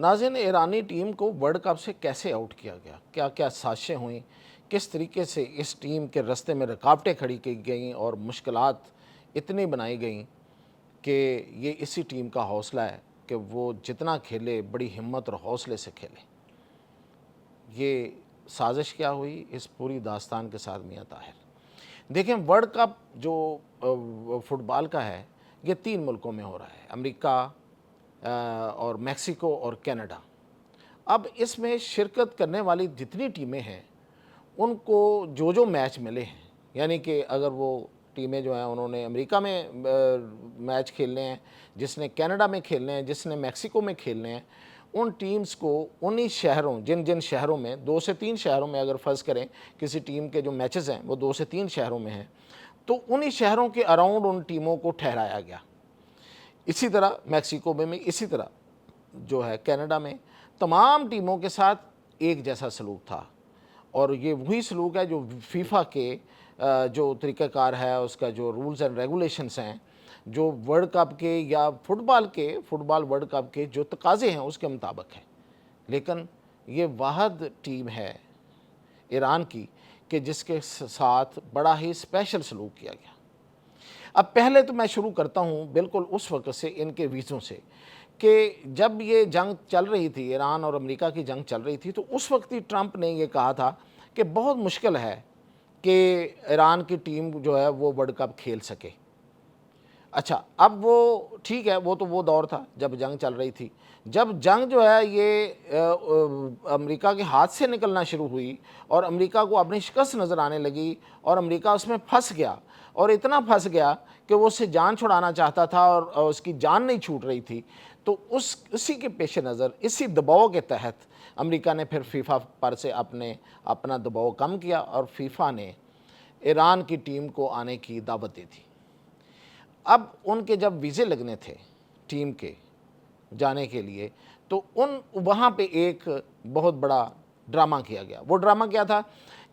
नाज़रीन, ईरानी टीम को world cup से कैसे आउट किया गया, क्या क्या साजिशें हुई, किस तरीके से इस टीम के रास्ते में रुकावटें खड़ी की गईं और मुश्किलात इतनी बनाई गईं कि ये इसी टीम का हौसला है कि वो जितना खेले बड़ी हिम्मत और हौसले से खेले। ये साजिश क्या हुई, इस पूरी दास्तान के साथ मियां ताहिर। देखें, वर्ल्ड कप जो फुटबॉल का है ये 3 मुल्कों में हो रहा है, अमेरिका और मेक्सिको और कनाडा। अब इसमें शिरकत करने वाली जितनी टीमें हैं उनको जो जो मैच मिले हैं, यानी कि अगर वो टीमें जो हैं उन्होंने अमेरिका में मैच खेलने हैं, जिसने कनाडा में खेलने हैं, जिसने मेक्सिको में खेलने हैं, उन टीम्स को उन्हीं शहरों, जिन जिन शहरों में 2 से 3 शहरों में अगर फ़र्ज़ करें किसी टीम के जो मैचेस हैं वो 2 से 3 शहरों में हैं, तो उन्हीं शहरों के अराउंड उन टीमों को ठहराया गया। इसी तरह मेक्सिको में इसी तरह जो है कनाडा में तमाम टीमों के साथ एक जैसा सलूक था, और ये वही सलूक है जो फीफा के जो तरीक़ाकार है, उसका जो रूल्स एंड रेगुलेशंस हैं, जो वर्ल्ड कप के या फुटबॉल वर्ल्ड कप के जो तकाज़े हैं उसके मुताबिक है। लेकिन ये वाहद टीम है ईरान की कि जिसके साथ बड़ा ही स्पेशल सलूक किया गया। अब पहले तो मैं शुरू करता हूँ बिल्कुल उस वक्त से, इनके वीज़ों से, कि जब ये जंग चल रही थी, ईरान और अमेरिका की जंग चल रही थी, तो उस वक्त ही ट्रंप ने ये कहा था कि बहुत मुश्किल है कि ईरान की टीम जो है वो वर्ल्ड कप खेल सके। अच्छा, अब वो ठीक है, वो तो वो दौर था जब जंग चल रही थी। जब जंग जो है ये अमेरिका के हाथ से निकलना शुरू हुई और अमेरिका को अपनी शिकस्त नज़र आने लगी और अमेरिका उसमें फंस गया, और इतना फंस गया कि वो उससे जान छुड़ाना चाहता था और उसकी जान नहीं छूट रही थी, तो उसी के पेश नज़र, इसी दबाव के तहत अमेरिका ने फिर फीफा पर से अपना दबाव कम किया और फीफा ने ईरान की टीम को आने की दावत दी थी। अब उनके जब वीज़े लगने थे टीम के जाने के लिए, तो वहाँ पे एक बहुत बड़ा ड्रामा किया गया। वो ड्रामा क्या था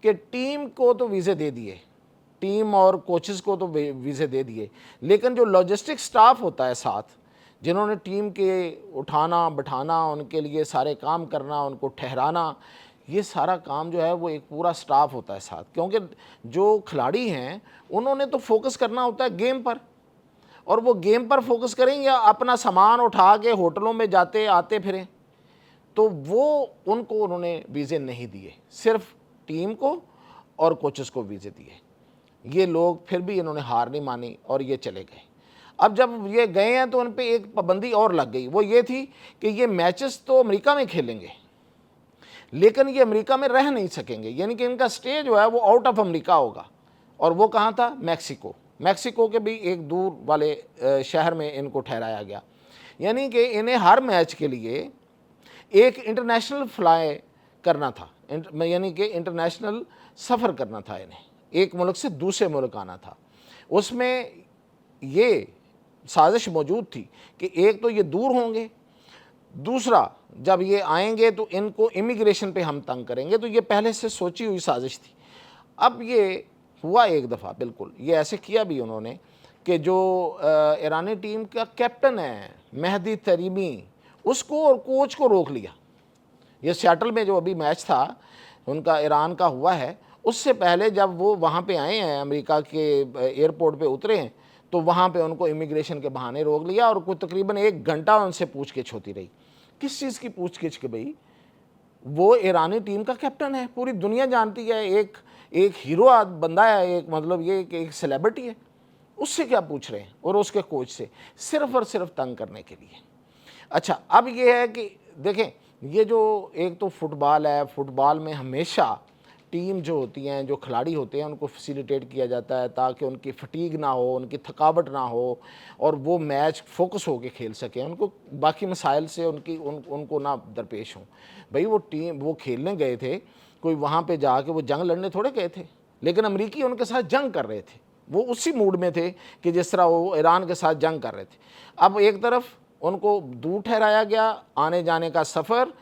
कि टीम को तो वीज़े दे दिए, टीम और कोचेस को तो वीज़े दे दिए, लेकिन जो लॉजिस्टिक स्टाफ होता है साथ, जिन्होंने टीम के उठाना बैठाना, उनके लिए सारे काम करना, उनको ठहराना, ये सारा काम जो है वो एक पूरा स्टाफ होता है साथ। क्योंकि जो खिलाड़ी हैं उन्होंने तो फोकस करना होता है गेम पर, और वो गेम पर फोकस करें या अपना सामान उठा के होटलों में जाते आते फिरें, तो वो उन्होंने वीज़े नहीं दिए, सिर्फ टीम को और कोचेस को वीज़े दिए। ये लोग फिर भी इन्होंने हार नहीं मानी और ये चले गए। अब जब ये गए हैं तो उन पे एक पाबंदी और लग गई, वो ये थी कि ये मैचेस तो अमेरिका में खेलेंगे, लेकिन ये अमेरिका में रह नहीं सकेंगे, यानी कि इनका स्टे जो है वो आउट ऑफ अमेरिका होगा। और वो कहाँ था? मैक्सिको के भी एक दूर वाले शहर में इनको ठहराया गया। यानी कि इन्हें हर मैच के लिए एक इंटरनेशनल फ्लाई करना था, यानी कि इंटरनेशनल सफ़र करना था, इन्हें एक मुल्क से दूसरे मुल्क आना था। उसमें ये साजिश मौजूद थी कि एक तो ये दूर होंगे, दूसरा जब ये आएंगे तो इनको इमिग्रेशन पे हम तंग करेंगे, तो ये पहले से सोची हुई साजिश थी। अब ये हुआ एक दफ़ा, बिल्कुल ये ऐसे किया भी उन्होंने कि जो ईरानी टीम का कैप्टन है मेहदी तरीमी, उसको और कोच को रोक लिया। ये सियाटल में जो अभी मैच था उनका ईरान का हुआ है, उससे पहले जब वो वहाँ पे आए हैं, अमेरिका के एयरपोर्ट पे उतरे हैं, तो वहाँ पे उनको इमिग्रेशन के बहाने रोक लिया और कुछ तकरीबन 1 घंटा उनसे पूछगिछ होती रही। किस चीज़ की पूछगिछ? के भाई वो ईरानी टीम का कैप्टन है, पूरी दुनिया जानती है, एक हीरो बंदा है, एक मतलब ये एक सेलिब्रिटी है, उससे क्या पूछ रहे हैं? और उसके कोच से सिर्फ और सिर्फ तंग करने के लिए। अच्छा, अब ये है कि देखें, ये जो एक तो फुटबॉल है, फुटबॉल में हमेशा टीम जो होती हैं, जो खिलाड़ी होते हैं, उनको फैसिलिटेट किया जाता है ताकि उनकी फटीग ना हो, उनकी थकावट ना हो, और वो मैच फोकस होकर खेल सकें, उनको बाकी मसाइल से उनको ना दरपेश हों। भाई वो खेलने गए थे, कोई वहाँ पे जाके वो जंग लड़ने थोड़े गए थे, लेकिन अमरीकी उनके साथ जंग कर रहे थे, वो उसी मूड में थे कि जिस तरह वो ईरान के साथ जंग कर रहे थे। अब एक तरफ उनको दूर ठहराया गया, आने जाने का सफ़र,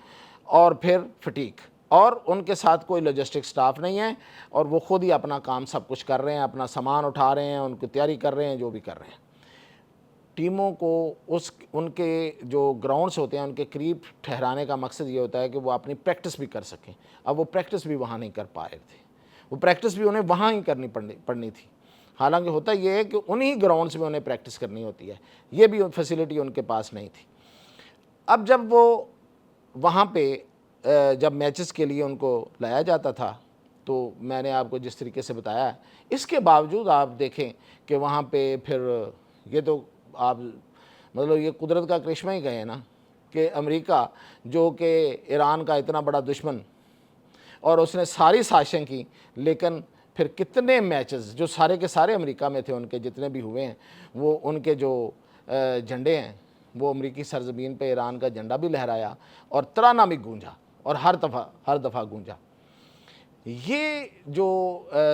और फिर फटीक, और उनके साथ कोई लॉजिस्टिक स्टाफ नहीं है, और वो खुद ही अपना काम सब कुछ कर रहे हैं, अपना सामान उठा रहे हैं, उनकी तैयारी कर रहे हैं, जो भी कर रहे हैं। ٹیموں کو ان کے جو گراؤنڈس ہوتے ہیں ان کے قریب ٹھہرانے کا مقصد یہ ہوتا ہے کہ وہ اپنی پریکٹس بھی کر سکیں. اب وہ پریکٹس بھی وہاں نہیں کر پا رہے تھے, وہ پریکٹس بھی انہیں وہاں ہی کرنی پڑنی تھی. حالانکہ ہوتا یہ ہے کہ انہی گراؤنڈس میں انہیں پریکٹس کرنی ہوتی ہے, یہ بھی فیسیلٹی ان کے پاس نہیں تھی. اب جب وہ وہاں پہ جب میچز کے لیے ان کو لایا جاتا تھا تو میں نے آپ کو جس طریقے سے بتایا ہے, اس کے باوجود آپ دیکھیں کہ وہاں پہ پھر یہ تو آپ مطلب یہ قدرت کا کرشمہ ہی کہیں نا کہ امریکہ جو کہ ایران کا اتنا بڑا دشمن, اور اس نے ساری سازشیں کی, لیکن پھر کتنے میچز جو سارے کے سارے امریکہ میں تھے, ان کے جتنے بھی ہوئے ہیں, وہ ان کے جو جھنڈے ہیں وہ امریکی سرزمین پہ ایران کا جھنڈا بھی لہرایا اور ترانہ بھی گونجا, اور ہر دفعہ گونجا. یہ جو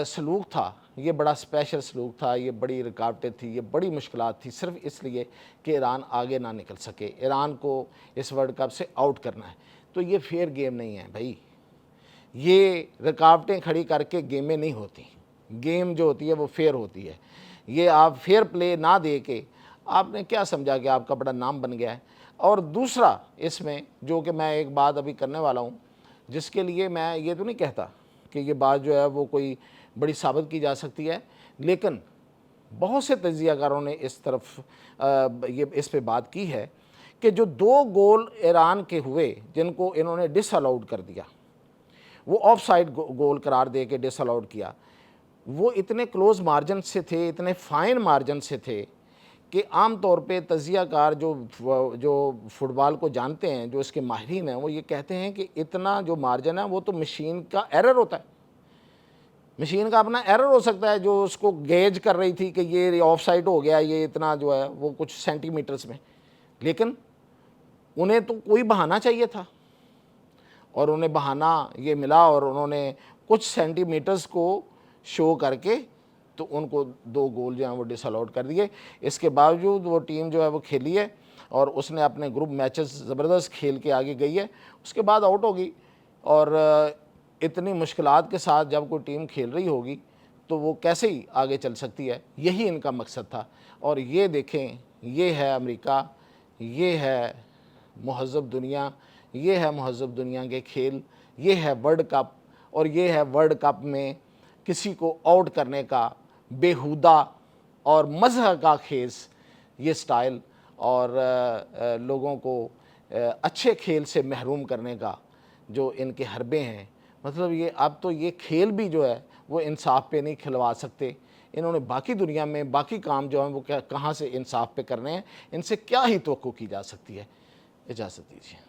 سلوک تھا یہ بڑا اسپیشل سلوک تھا, یہ بڑی رکاوٹیں تھی, یہ بڑی مشکلات تھی, صرف اس لیے کہ ایران آگے نہ نکل سکے, ایران کو اس ورلڈ کپ سے آؤٹ کرنا ہے. تو یہ فیئر گیم نہیں ہے بھائی, یہ رکاوٹیں کھڑی کر کے گیمیں نہیں ہوتی. گیم جو ہوتی ہے وہ فیئر ہوتی ہے. یہ آپ فیئر پلے نہ دے کے آپ نے کیا سمجھا کہ آپ کا بڑا نام بن گیا ہے. اور دوسرا اس میں جو کہ میں ایک بات ابھی کرنے والا ہوں, جس کے لیے میں یہ تو نہیں کہتا کہ یہ بات جو ہے وہ کوئی بڑی ثابت کی جا سکتی ہے, لیکن بہت سے تجزیہ کاروں نے اس پہ بات کی ہے کہ جو 2 گول ایران کے ہوئے جن کو انہوں نے ڈس الاؤڈ کر دیا, وہ آف سائڈ گول قرار دے کے ڈس الاؤڈ کیا, وہ اتنے کلوز مارجن سے تھے, اتنے فائن مارجن سے تھے کہ عام طور پہ تجزیہ کار جو فٹ بال کو جانتے ہیں, جو اس کے ماہرین ہیں, وہ یہ کہتے ہیں کہ اتنا جو مارجن ہے وہ تو مشین کا ایرر ہوتا ہے, مشین کا اپنا ایرر ہو سکتا ہے جو اس کو گیج کر رہی تھی کہ یہ آف سائڈ ہو گیا, یہ اتنا جو ہے وہ کچھ سینٹی میٹرز میں, لیکن انہیں تو کوئی بہانہ چاہیے تھا, اور انہیں بہانہ یہ ملا اور انہوں نے کچھ سینٹی میٹرز کو شو کر کے تو ان کو 2 گول جو ہیں وہ ڈس الاؤڈ کر دیے. اس کے باوجود وہ ٹیم جو ہے وہ کھیلی ہے اور اس نے اپنے گروپ میچز زبردست کھیل کے آگے گئی ہے, اس کے بعد آؤٹ ہوگی. اور اتنی مشکلات کے ساتھ جب کوئی ٹیم کھیل رہی ہوگی تو وہ کیسے ہی آگے چل سکتی ہے, یہی ان کا مقصد تھا. اور یہ دیکھیں, یہ ہے امریکہ, یہ ہے مہذب دنیا, یہ ہے مہذب دنیا کے کھیل, یہ ہے ورلڈ کپ, اور یہ ہے ورلڈ کپ میں کسی کو آؤٹ کرنے کا بیہودہ اور مزہ کا خیز یہ سٹائل, اور لوگوں کو اچھے کھیل سے محروم کرنے کا جو ان کے حربے ہیں. مطلب یہ اب تو یہ کھیل بھی جو ہے وہ انصاف پہ نہیں کھلوا سکتے. انہوں نے باقی دنیا میں باقی کام جو ہیں وہ کہاں سے انصاف پہ کرنے ہیں, ان سے کیا ہی توقع کی جا سکتی ہے. اجازت دیجیے.